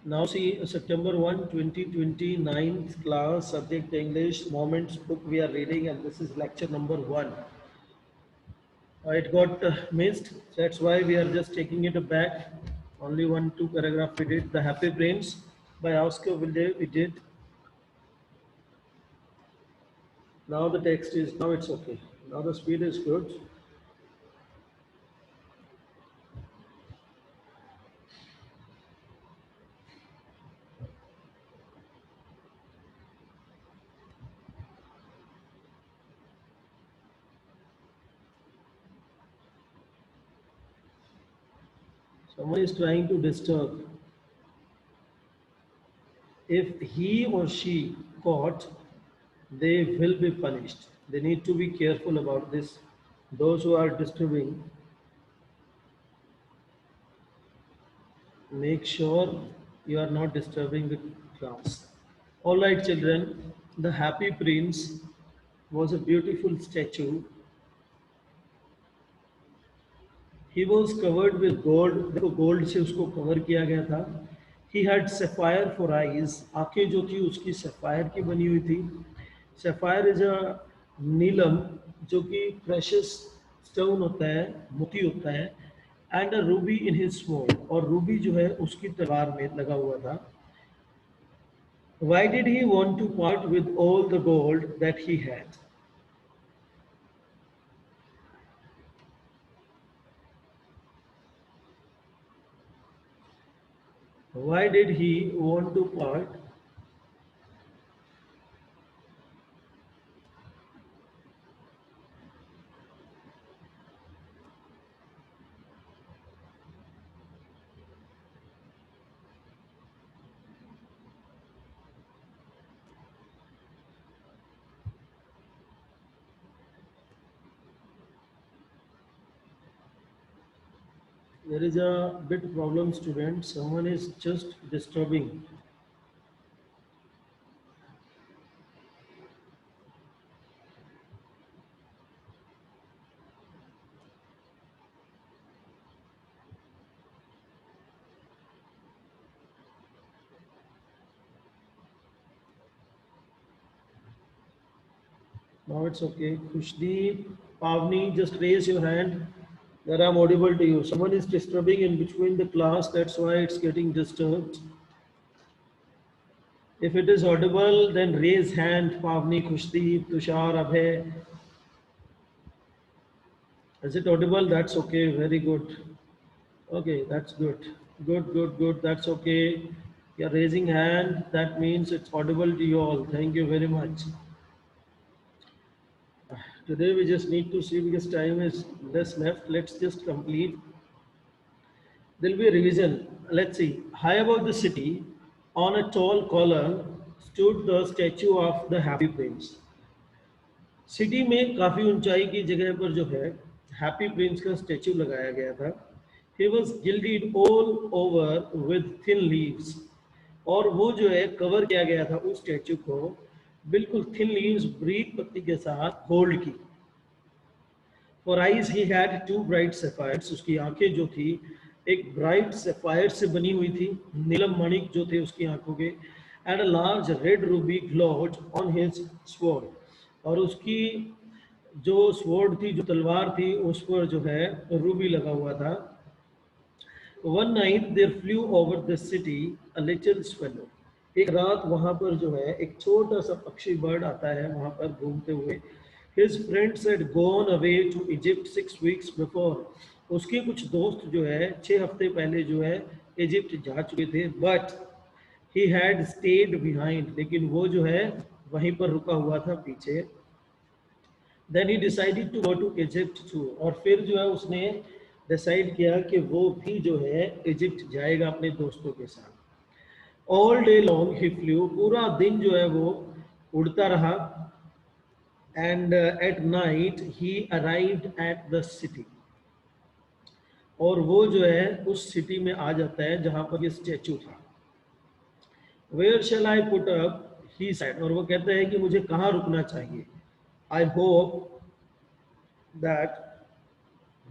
Now see September 1, 2029 class subject English Moments book we are reading, and this is lecture number 1. It got missed, that's why we are just taking it back. Only 1 2 paragraph we did. The Happy Brains by Oscar Wilde we did. Now the text is, now it's okay. Now the speed is good. Someone is trying to disturb. If he or she caught, they will be punished. They need to be careful about this. Those who are disturbing, make sure you are not disturbing the class. All right, children, the Happy Prince was a beautiful statue. He was covered with gold. देखो gold से उसको cover किया गया था. He had sapphire for eyes. आंखें जो थी उसकी sapphire की बनी हुई थी. Sapphire is a नीलम जो कि precious stone होता है, मोती होता है. And a ruby in his sword. और ruby जो है उसकी तलवार में लगा हुआ था. Why did he want to part with all the gold that he had? Why did he want to part? There is a bit problem, student. Someone is just disturbing. Now it's okay. Kushdeep, Pavni, just raise your hand that I'm audible to you. Someone is disturbing in between the class, that's why it's getting disturbed. If it is audible, then raise hand, Pavni, Kushdeep, Tushar, Abhay. Is it audible? That's okay. Very good. Okay, that's good. Good, good, good. That's okay. You're raising hand. That means it's audible to you all. Thank you very much. Today we just need to see because time is less left. Let's just complete. There'll be a revision. Let's see. High above the city, on a tall column, stood the statue of the Happy Prince. City में काफ़ी ऊंचाई की जगह पर जो है happy Prince का statue लगाया गया था. He was gilded all over with thin leaves. और वो जो है कवर किया गया था उस स्टेचू को बिल्कुल थिन लीव्स ब्रीक पत्ती के साथ गोल्ड की. For eyes he had two bright sapphires. उसकी आंखें जो थी एक ब्राइट सेफायर से बनी हुई थी, नीलम मणिक जो थे उसकी आंखों के. And a large red Ruby glowed on his sword. और उसकी जो स्वॉर्ड थी, जो तलवार थी, उस पर जो है रूबी लगा हुआ था. One night there flew over the city a little swallow. एक रात वहां पर जो है एक छोटा सा पक्षी बर्ड आता है वहां पर घूमते हुए. His friends had gone away to Egypt 6 weeks before. उसके कुछ दोस्त जो है 6 हफ्ते पहले जो है इजिप्ट जा चुके थे. But he had state behind. लेकिन वो जो है वहीं पर रुका हुआ था पीछे. Then he decided to go to Egypt too. और फिर जो है उसने डिसाइड किया कि वो भी जो है इजिप्ट जाएगा अपने दोस्तों के साथ. ऑल डे लॉन्ग ही फ्लू. पूरा दिन जो है वो उड़ता रहा. And at night he arrived at the city. और वो जो है उस सिटी में आ जाता है जहां पर ये स्टैचू था. Where shall I put up he said. और वो कहता है कि मुझे कहाँ रुकना चाहिए. I hope that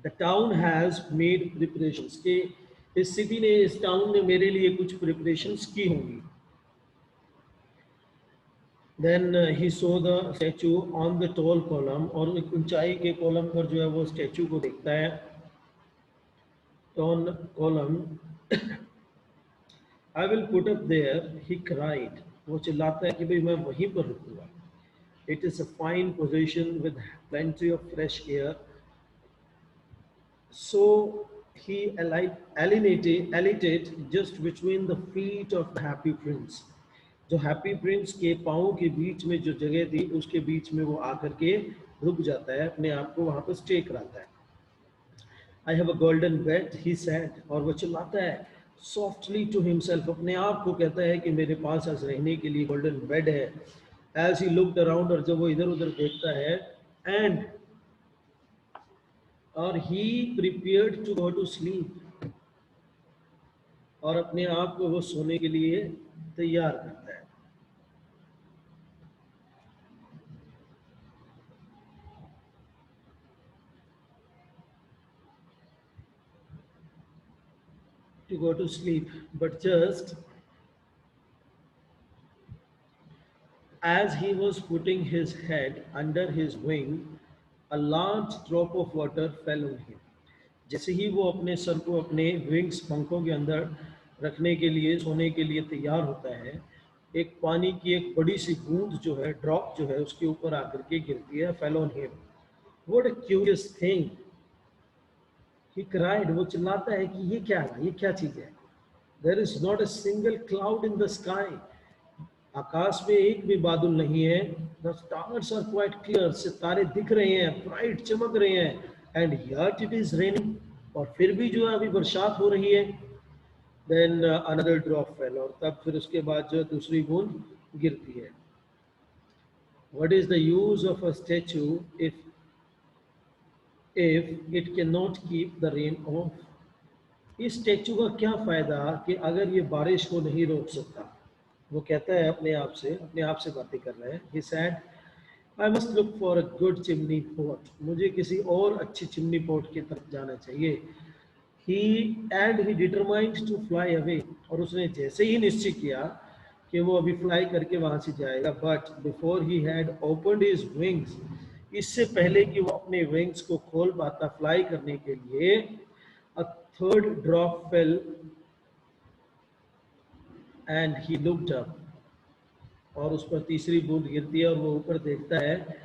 the town has made preparations. के इस सिटी ने, इस टाउन ने मेरे लिए कुछ प्रिपरेशंस की होंगी। Then he saw the statue on the tall column, और एक ऊंचाई के कॉलम पर जो है वो स्टैचू को देखता है, tall column. I will put up there, he cried, वो चिल्लाता है कि भाई मैं वहीं पर रुकूंगा। It is a fine position with plenty of fresh air. So he alienated just between the feet of the happy prince. जो हैप्पी प्रिंस के पाँव के बीच में जो जगह थी, उसके बीच में वो आकर के रुक जाता है, अपने आप को वहाँ पर स्टे कराता है। I have a golden bed, he said, और वो चिल्लाता है सॉफ्टली टू हिमसेल्फ, अपने आप को कहता है कि मेरे पास आज रहने के लिए गोल्डन बेड है। एज ही लुक्ड अराउंड, और जब वो इधर उधर देखता है, एंड और he prepared to go to sleep, और अपने आप को वो सोने के लिए तैयार करता है। To go to sleep, but just as he was putting his head under his wing, a large drop of water fell on him. जैसे ही वो अपने सर को अपने विंग्स, पंखों के अंदर रखने के लिए, सोने के लिए तैयार होता है, एक पानी की एक बड़ी सी बूंद जो है, ड्रॉप जो है, उसके ऊपर आकर के गिरती है, fell on him. What a curious thing, he cried, वो चिल्लाता है कि ये क्या है, ये क्या चीज है। There is not a single cloud in the sky, आकाश में एक भी बादल नहीं है। The stars are quite clear, सितारे दिख रहे हैं, ब्राइट चमक रहे हैं, and yet it is raining, और फिर भी जो है अभी बरसात हो रही है। देन अनदर ड्रॉप फेल, और तब फिर उसके बाद जो है दूसरी बूंद गिरती है। What is the use of a statue if it can not keep the rain of. इस स्टैचू का क्या फायदा कि अगर ये बारिश को नहीं रोक सकता। वो कहता है अपने आप से बातें कर रहा है। He said, I must look for a good chimney pot, मुझे किसी और अच्छी चिमनी पॉट की तरफ जाना चाहिए। He and he determined to fly away, और उसने जैसे ही निश्चय किया कि वो अभी फ्लाई करके वहां से जाएगा, but before he had opened his wings, इससे पहले कि वो अपने विंग्स को खोल पाता फ्लाई करने के लिए, a third drop fail and he looked up, और उस पर तीसरी बूंद गिरती है और वो ऊपर देखता है।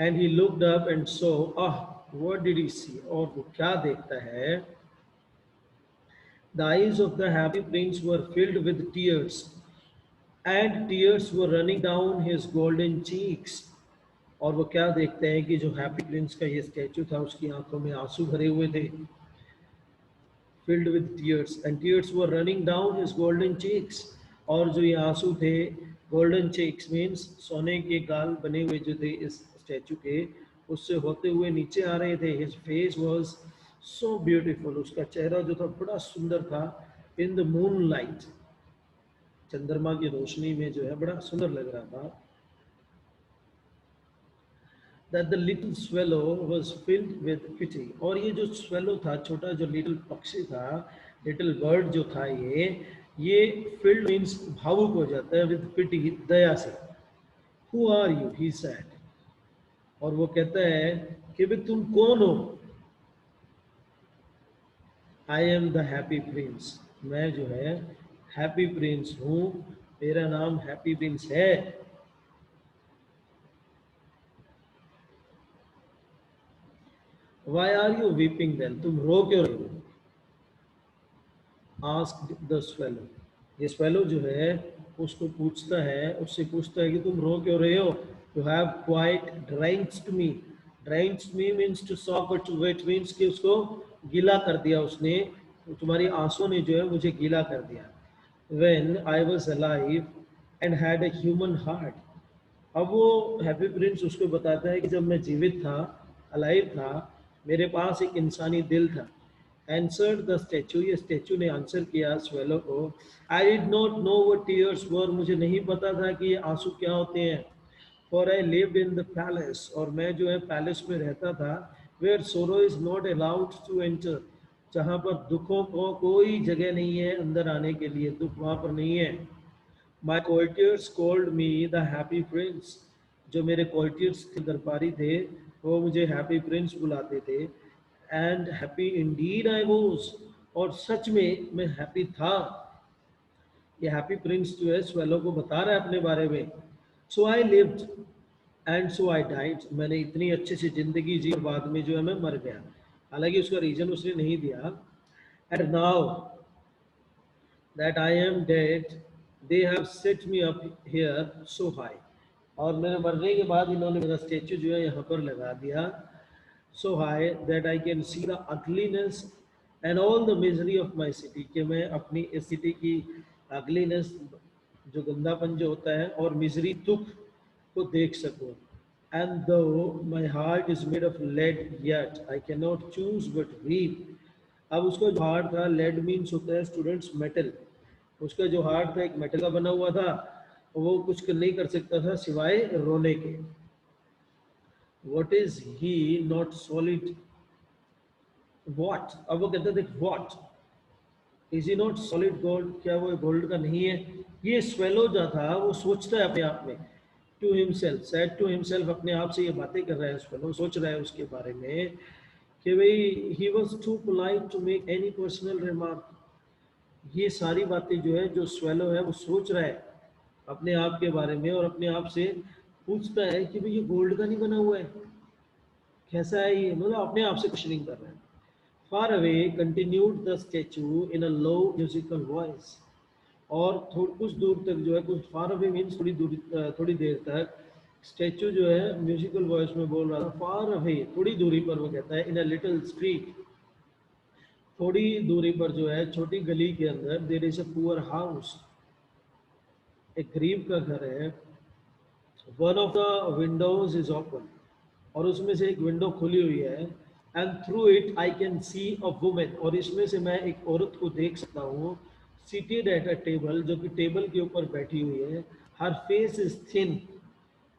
And he looked up and saw, ah, what did he see, और वो क्या देखता है। The eyes of the happy prince were filled with tears, and tears were running down his golden cheeks. और वो क्या देखते हैं कि जो हैप्पी प्रिंस का ये स्टैचू था, उसकी आंखों में आंसू भरे हुए थे, filled with tears, and tears were running down his golden cheeks, और जो ये आंसू थे, गोल्डन चेक्स मीन्स सोने के गाल बने हुए जो थे इस स्टैचू के, उससे होते हुए नीचे आ रहे थे। His face was so beautiful, उसका चेहरा जो था बड़ा सुंदर था। इन द मून लाइट, चंद्रमा की रोशनी में जो है बड़ा सुंदर लग रहा था। that the little swallow was filled with pity, और ये जो swallow था, छोटा जो little पक्षी था, little bird जो था, ये filled means भावुक हो जाता है, with pity, दया से। who are you, he said, और वो कहता है कि भाई तुम कौन हो। I am the happy prince, मैं जो है हैप्पी प्रिंस हूँ, मेरा नाम हैप्पी प्रिंस है। Why are you weeping then, तुम रो क्यों रहे हो। आस्क्ड द स्वेलो, ये स्वेलो जो है उसको पूछता है, उससे पूछता है कि तुम रो क्यों रहे हो। You have quite drenched me, drenched me means to soak, और टू वेट मीन्स कि उसको गीला कर दिया उसने, तुम्हारी आंसुओं ने जो है मुझे गीला कर दिया। When I was alive and had a human heart, अब वो हैप्पी प्रिंस उसको बताता है कि जब मैं जीवित था, अलाइव था, मेरे पास एक इंसानी दिल था। आंसर्ड द स्टैचू, ये स्टैचू ने आंसर किया स्वेलो को। I did not know what tears were, मुझे नहीं पता था कि ये आंसू क्या होते हैं। For I lived in the palace, और मैं जो है पैलेस में रहता था, where sorrow is not allowed to enter, जहाँ पर दुखों को कोई जगह नहीं है अंदर आने के लिए, दुख वहाँ पर नहीं है। माई courtiers called me the happy prince, जो मेरे courtiers के दरबारी थे वो मुझे हैप्पी प्रिंस बुलाते थे। And happy Indeed I was, और सच में मैं हैप्पी था। ये हैप्पी प्रिंस जो है स्वेलो को बता रहा है अपने बारे में। So I lived and so I died, मैंने इतनी अच्छी सी जिंदगी जी और बाद में जो है मैं मर गया। हालांकि उसका रीजन उसने नहीं दिया। And now that I am dead they have set me up here so high, और मेरे मरने के बाद इन्होंने मेरा स्टेचू जो है यहाँ पर लगा दिया, so high that I can see the ugliness and all the misery of my city, कि मैं अपनी इस सिटी की ugliness, जो गंदापन जो होता है, और मिजरी दुख को देख सकूं। And though my heart is made of lead yet I cannot choose but weep। अब उसका जो हार्ट था, लेड मीन्स होता है स्टूडेंट्स मेटल, उसका जो हार्ट था एक मेटल का बना हुआ था, वो कुछ नहीं कर सकता था सिवाय रोने के। What is he not solid, what, अब वो कहते थे what is he not solid gold, क्या वो गोल्ड का नहीं है। ये स्वेलो जो था वो सोचता है अपने आप में, to himself, said to himself, अपने आप से ये बातें कर रहा है स्वेलो, सोच रहा है उसके बारे में कि भाई he was too polite to make any personal remark. ये सारी बातें जो है जो स्वेलो है वो सोच रहा है अपने आप के बारे में, और अपने आप से पूछता है कि भाई ये गोल्ड का नहीं बना हुआ है, कैसा है ये, मतलब अपने आप से क्वेश्चनिंग कर रहा है। Far away continued the statue in a low musical voice, और कुछ दूर तक जो है, कुछ फार अवे मीन्स थोड़ी दूरी, थोड़ी देर तक स्टेचू जो है म्यूजिकल वॉइस में बोल रहा था। फार अवे थोड़ी दूरी पर, वो कहता है इन अ लिटिल स्ट्रीट, थोड़ी दूरी पर जो है छोटी गली के अंदर, there is a poor house, एक गरीब का घर है। One of the windows is open, और उसमें से एक विंडो खुली हुई है। And through it I can see a woman, और इसमें से मैं एक औरत को देख सकता हूँ, सीटेड एट अ टेबल, जो कि टेबल के ऊपर बैठी हुई है। हर फेस इज थिन,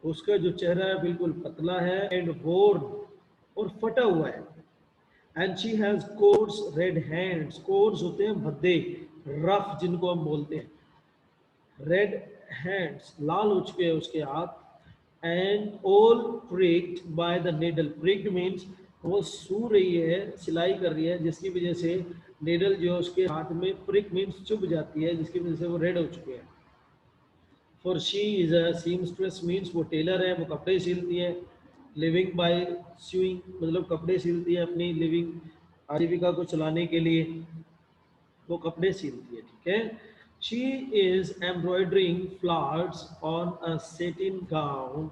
उसका जो चेहरा है बिल्कुल पतला है, एंड वोर्न, और फटा हुआ है। And she has course red hands, course होते हैं भद्दे, रफ जिनको हम बोलते हैं, रेड हैंड्स, लाल हो चुके हैं उसके हाथ। And all pricked by the needle, pricked means वो सू रही है, सिलाई कर रही है, जिसकी वजह से needle जो है उसके हाथ में, prick मीन्स चुभ जाती है, जिसकी वजह से वो रेड हो चुके हैं। For she is a seamstress means वो टेलर है, वो कपड़े सिलती है। लिविंग बाय स्यूइंग, मतलब कपड़े सिलती है अपनी लिविंग, आजीविका को चलाने के लिए वो कपड़े सिलती है, ठीक है। She is embroidering flowers on a satin gown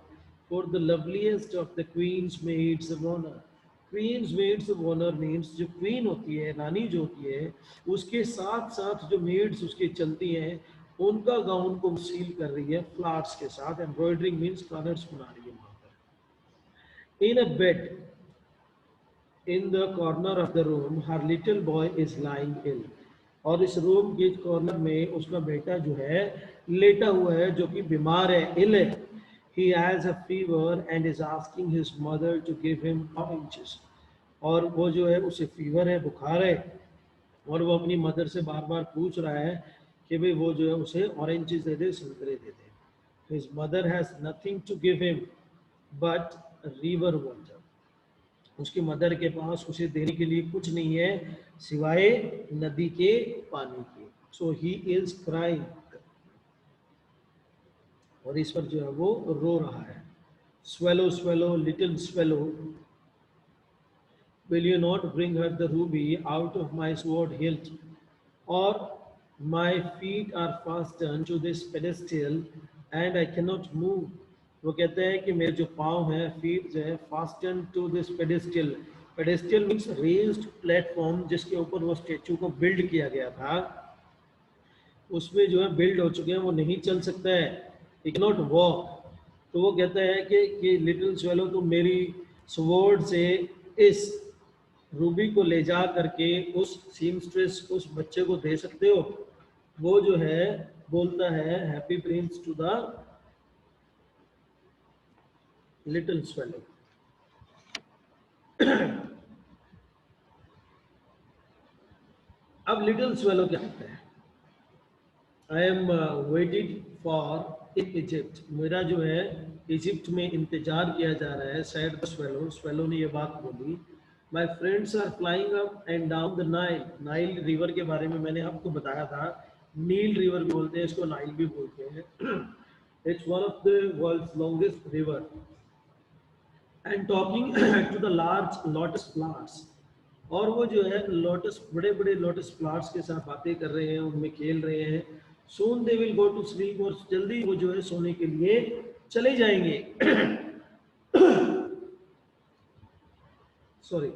for the loveliest of the queen's maids of honour. Queen's maids of honour means जो क्वीन होती है, रानी जो होती है, उसके साथ साथ जो मेड्स उसके चलती हैं, उनका गाउन को सील कर रही है फ्लावर्स के साथ। एम्ब्रॉयडरिंग मीन्स कलर्स बना रही है वहां पर। In a bed in the corner of the room her little boy is lying ill, और इस रूम के कॉर्नर में उसका बेटा जो है लेटा हुआ है, जो कि बीमार है, इल है। He has a fever and is asking his mother to give him oranges, और वो जो है उसे फीवर है, बुखार है, और वो अपनी मदर से बार बार पूछ रहा है कि भाई वो जो है उसे ऑरेंजेस दे दे, संतरे दे दे। His mother has nothing to give him but river water, उसकी मदर के पास उसे देने के लिए कुछ नहीं है सिवाय नदी के पानी के। सो ही इज क्राइंग, और इस पर जो है वो रो रहा है। Swallow swallow little swallow, will you not bring her the ruby out of my sword hilt, or my feet are fastened to this pedestal and I cannot move। वो कहते हैं कि मेरे जो पाँव हैं, फीट जो है, fasten to this pedestal, pedestal means raised platform, जिसके ऊपर वो स्टेचू को बिल्ड किया गया था, उसमें जो है बिल्ड हो चुके हैं, वो नहीं चल सकता है, ही कैन नॉट वॉक। तो वो कहता है कि लिटिल स्वेलो तुम मेरी स्वॉर्ड से इस रूबी को ले जा करके उस सीमस्ट्रेस, उस बच्चे को दे सकते हो। वो जो है बोलता है happy prince to the little swallow. अब लिटिल स्वेलो क्या कहता है? I am waited for in Egypt, मेरा जो है इजिप्ट में इंतजार किया जा रहा है, सैड द स्वेलो, स्वेलो ने ये बात बोली। My friends are flying up and down the Nile, Nile river के बारे में मैंने आपको बताया था, नील रिवर भी बोलते हैं इसको, नाइल भी बोलते हैं। It's one of the world's longest river and talking to the large lotus flowers, और वो जो है लोटस, बड़े बड़े लोटस फ्लावर्स के साथ बातें कर रहे हैं, उनमें खेल रहे हैं। Soon they will go to sleep, और जल्दी वो जो है सोने के लिए चले जाएंगे। Sorry.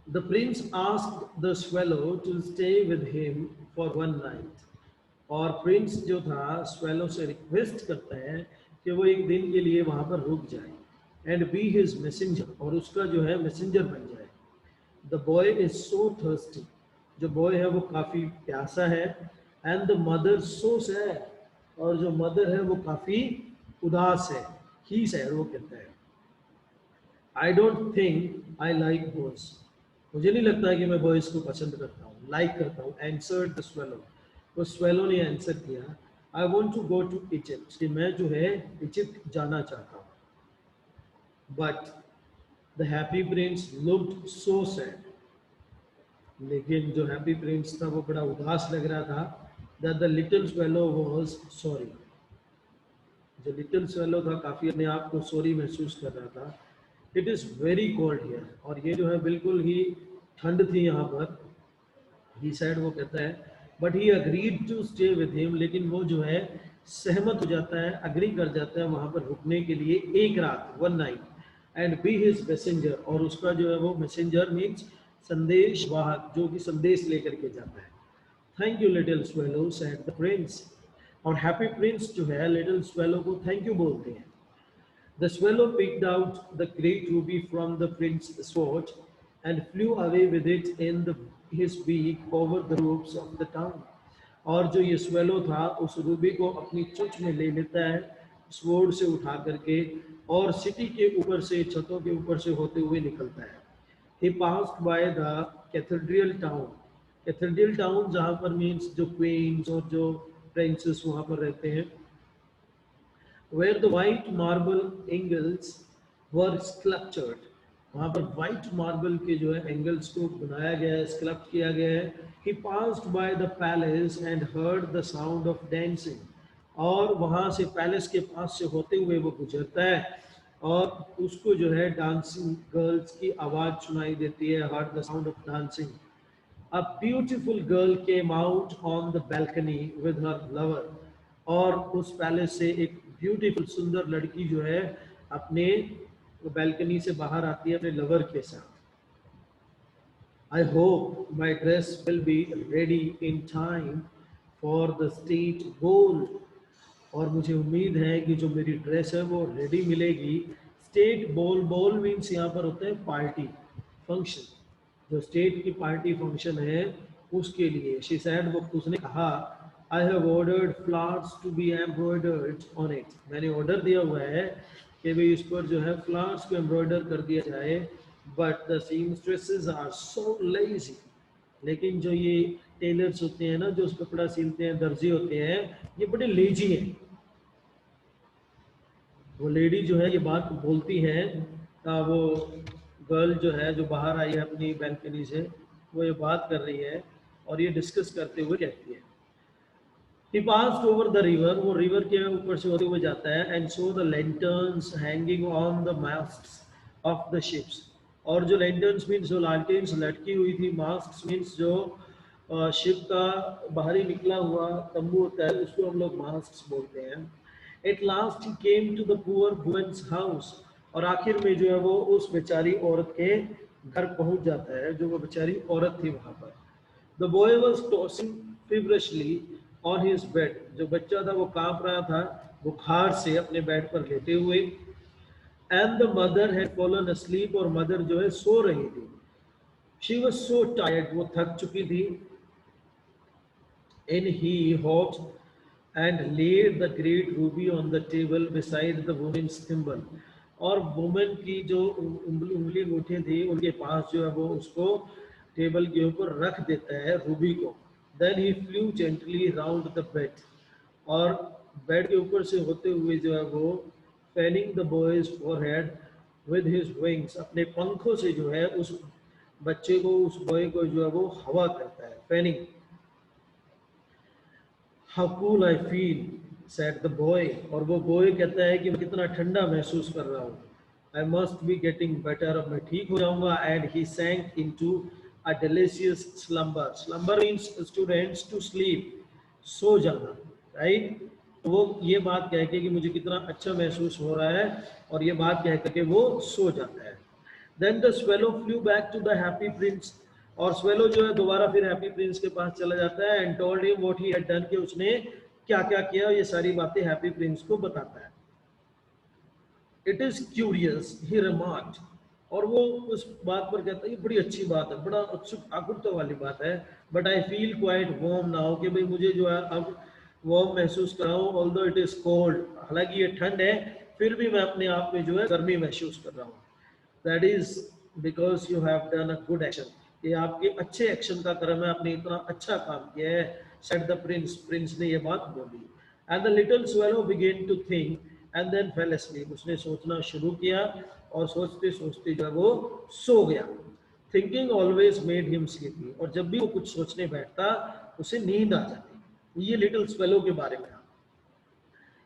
The prince asked the swallow to stay with him for one night, और प्रिंस जो था स्वेलो से रिक्वेस्ट करता है कि वो एक दिन के लिए वहां पर रुक जाए, एंड बी हिज मैसेंजर, और उसका जो है मैसेंजर बन जाए। The boy is so thirsty, जो बॉय है वो काफ़ी प्यासा है, and the mother so sad, और जो मदर है वो काफ़ी उदास है, ही सैड, वो कहता है। I don't think I like boys, मुझे नहीं लगता है कि मैं बॉयज़ को पसंद करता हूँ, लाइक करता हूँ। एंसर्ड द स्वेलो, वो स्वेलो ने आंसर किया, I want to go to Egypt, कि मैं जो है इजिप्ट जाना चाहता हूँ। But the happy prince looked so sad, लेकिन जो हैप्पी प्रिंस था वो बड़ा उदास लग रहा था। That the little swallow was sorry, जो लिटिल स्वेलो था काफ़ी अपने आप को सॉरी महसूस कर रहा था। It is very cold here, और ये जो है बिल्कुल ही ठंड थी यहाँ पर। ही सैड, वो कहता है, but he agreed to stay with him, लेकिन वो जो है सहमत हो जाता है, अग्री कर जाता है वहाँ पर रुकने के लिए एक रात, one night, and be his messenger, और उसका जो है वो मैसेंजर मीन्स संदेश वाहक, जो कि संदेश लेकर के जाता है। Thank you little swallow said the Prince, और हैप्पी प्रिंस जो है लिटिल स्वेलो को थैंक यू बोलते हैं। The swallow picked out the great ruby from the prince's sword and flew away with it in his beak over the roofs of the town. और जो ये swallow था उस रूबी को अपनी चोंच में ले लेता है, स्वॉर्ड से उठा करके, और सिटी के ऊपर से, छतों के ऊपर से होते हुए निकलता है। He passed by the cathedral town. Cathedral town जहाँ पर मीन्स जो क्वींस और जो प्रिंसेस वहाँ पर रहते हैं, where the white marble angles were sculptured, वहाँ पर white marble के जो है एंगल्स को बनाया गया है, स्कल्प्ट किया गया है। He passed by the palace and heard the sound of dancing, और वहाँ से पैलेस के पास से होते हुए वो गुजरता है, और उसको जो है डांसिंग गर्ल्स की आवाज़ सुनाई देती है, heard the sound of dancing. A beautiful girl came out on the balcony with her lover, और उस पैलेस से एक ब्यूटीफुल सुंदर लड़की जो है अपने बैल्कनी से बाहर आती है अपने लवर के साथ। I hope my dress will be ready in time for the state ball, और मुझे उम्मीद है कि जो मेरी ड्रेस है वो रेडी मिलेगी स्टेट बॉल। बॉल मीन्स यहाँ पर होता है पार्टी फंक्शन, जो स्टेट की पार्टी फंक्शन है उसके लिए। शी सैड, वो उसने कहा, I have ordered flowers to be embroidered on it, मैंने ऑर्डर दिया हुआ है कि भाई इस पर जो है फ्लावर्स को एम्ब्रॉयडर कर दिया जाए। But the seamstresses are so lazy, लेकिन जो ये टेलर्स होते हैं ना, जो उस कपड़ा सिलते हैं, दर्जी होते हैं, ये बड़े लेजी हैं। वो लेडी जो है ये बात बोलती है, वो गर्ल जो है जो बाहर आई है अपनी बैल्कनी से, वो ये बात कर रही है और ये डिस्कस करते हुए कहती है। He passed over the river, वो रिवर के ऊपर से होते हुए जाता है, and saw the lanterns hanging on the masts of the ships, और जो lanterns मीन्स जो लालटेन्स लटकी हुई थी, masts मीन्स जो शिप का बाहरी निकला हुआ तंबू होता है उसको हम लोग masts बोलते हैं। At last he came to the poor woman's house, और आखिर में जो है वो उस बेचारी औरत के घर पहुंच जाता है, जो वो बेचारी औरत थी वहां पर। The boy was tossing feverishly on his bed, जो बच्चा था वो कांप रहा था बुखार से अपने बेड पर लेटे हुए। And the mother had fallen asleep, और मदर जो है सो रही थी। She was so tired, वो थक चुकी थी। And he hopped and laid the great ruby on the table beside the woman's thimble, और वुमेन की जो उंगली अंगूठे थी उनके पास जो है वो उसको टेबल के ऊपर रख देता है रूबी को. Then he flew gently round the bed, और बेड के ऊपर से होते हुए जो है वो fanning the boy's forehead with his wings, अपने पंखों से जो है उस बच्चे को, उस बॉय को जो है वो हवा करता है, fanning. How cool I feel said the boy, और वो बॉय कहता है कि मैं कितना ठंडा महसूस कर रहा हूँ. I must be getting better, अब मैं ठीक हो जाऊंगा. And he sank into a delicious slumber. Slumber means students to sleep, सो जाना, राइट. वो ये बात कह के कि मुझे कितना अच्छा महसूस हो रहा है, और ये बात कह करके वो सो जाता है. Then the swallow flew back to the happy prince, और स्वेलो जो है दोबारा फिर हैप्पी प्रिंस के पास चला जाता है. And told him what he had done, कि उसने क्या क्या किया, ये सारी बातें हैप्पी प्रिंस को बताता है. It is curious he remarked, और वो उस बात पर कहता है ये बड़ी अच्छी बात है, बड़ा उत्सुक आकुलता वाली बात है. But I feel quite warm now, कि भाई मुझे जो है अब वार्म महसूस कर रहा हूँ. ऑल्दो इट इज कोल्ड, हालांकि ये ठंड है, फिर भी मैं अपने आप में जो है गर्मी महसूस कर रहा हूँ. That is because you have done a good action, ये आपके अच्छे एक्शन का क्रम है, आपने इतना अच्छा काम किया है. सेड द प्रिंस, प्रिंस ने ये बात बोली. And the little swallow began to think and then fell asleep, उसने सोचना शुरू किया, और सोचते सोचते जब वो सो गया. Thinking always made him sleepy, और जब भी वो कुछ सोचने बैठता उसे नींद आ जाती. ये लिटिल स्वेलो के बारे में.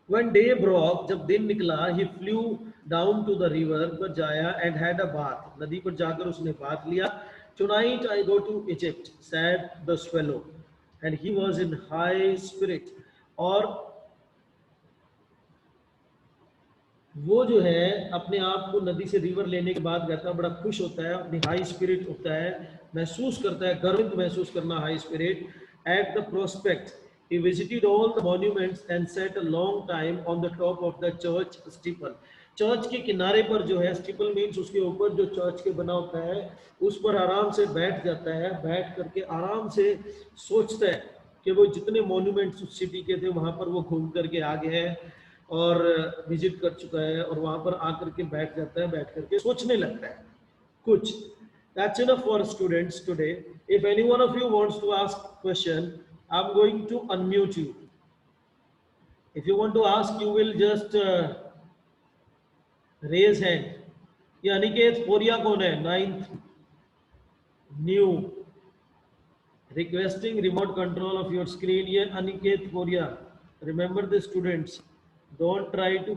When day broke, जब दिन निकला, he flew down to the river पर जाया and had a bath, नदी पर जाकर उसने बाथ लिया. Tonight I go to Egypt, said the swallow, and he was in high spirit. और वो जो है अपने आप को नदी से रिवर लेने के बाद कहता है बड़ा खुश होता है, अपनी हाई स्पिरिट होता है, महसूस करता है, गर्वित महसूस करना, high spirit. At the prospect he visited all the monuments and sat a long time on the top of the church steeple. Church के किनारे पर जो है, स्टीपल मीन्स उसके ऊपर जो चर्च के बना होता है, उस पर आराम से बैठ जाता है. बैठ करके आराम से सोचता है कि वो जितने मॉन्यूमेंट्स उस सिटी के थे वहां पर वो घूम करके आ गया है और विजिट कर चुका है, और वहां पर आकर के बैठ जाता है, बैठ करके सोचने लगता है कुछ. That's enough for students today. If any one of you wants to ask question, I'm going to unmute you. If you want to ask, you will just raise hand. ये अनिकेत पोरिया कौन है? 9th new, requesting remote control of your screen. ये Aniket पोरिया. Remember the students, don't try to